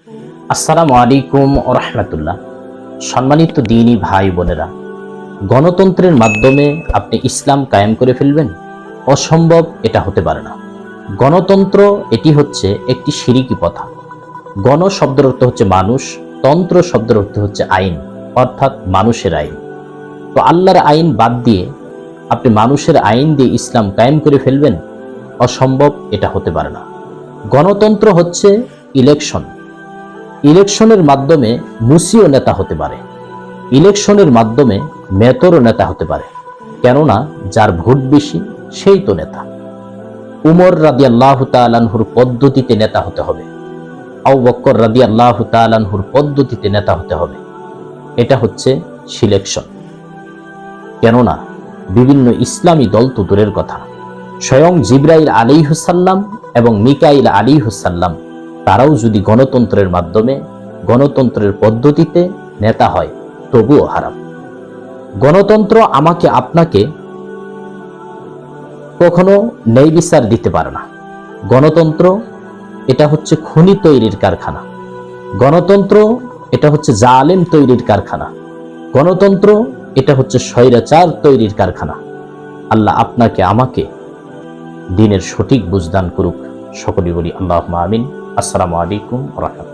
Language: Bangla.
আসসালামু আলাইকুম ওয়া রাহমাতুল্লাহ। সম্মানিত দ্বীনী ভাই বোনেরা, গণতন্ত্রের মাধ্যমে আপনি ইসলাম কায়েম করে ফেলবেন? অসম্ভব, এটা হতে পারে না। গণতন্ত্র এটি হচ্ছে একটি শিরকি প্রথা। গণ শব্দের অর্থ হচ্ছে মানুষ, তন্ত্র শব্দের অর্থ হচ্ছে আইন, অর্থাৎ মানুষের আইন। তো আল্লাহর আইন বাদ দিয়ে আপনি মানুষের আইন দিয়ে ইসলাম কায়েম করে ফেলবেন? অসম্ভব, এটা হতে পারে না। গণতন্ত্র হচ্ছে ইলেকশন। ইলেকশনের মাধ্যমে মুসিও নেতা হতে পারে, ইলেকশনের মাধ্যমে মেতরও নেতা হতে পারে। কেননা যার ভোট বেশি সেই তো নেতা। উমর রাদিয়াল্লাহু তাআলা আনহুর পদ্ধতিতে নেতা হতে হবে, আবু বকর রাদিয়াল্লাহু তাআলা আনহুর পদ্ধতিতে নেতা হতে হবে। এটা হচ্ছে সিলেকশন। কেননা বিভিন্ন ইসলামী দল তো দূরের কথা, স্বয়ং জিবরাইল আলাইহিস সালাম এবং মিকাইল আলাইহিস সালাম তারাও যদি গণতন্ত্রের মাধ্যমে, গণতন্ত্রের পদ্ধতিতে নেতা হয়, তবুও হারাম। গণতন্ত্র আমাকে আপনাকে কখনো ন্যায় বিচার দিতে পারে না। গণতন্ত্র এটা হচ্ছে খুনি তৈরির কারখানা। গণতন্ত্র এটা হচ্ছে জালেম তৈরির কারখানা। গণতন্ত্র এটা হচ্ছে স্বৈরাচার তৈরির কারখানা। আল্লাহ আপনাকে আমাকে দ্বীনের সঠিক বুঝদান করুক। সকলেই বলি আল্লাহুম্মা আমিন। আসসালামু আলাইকুম ওয়া রাহমাতুল্লাহ।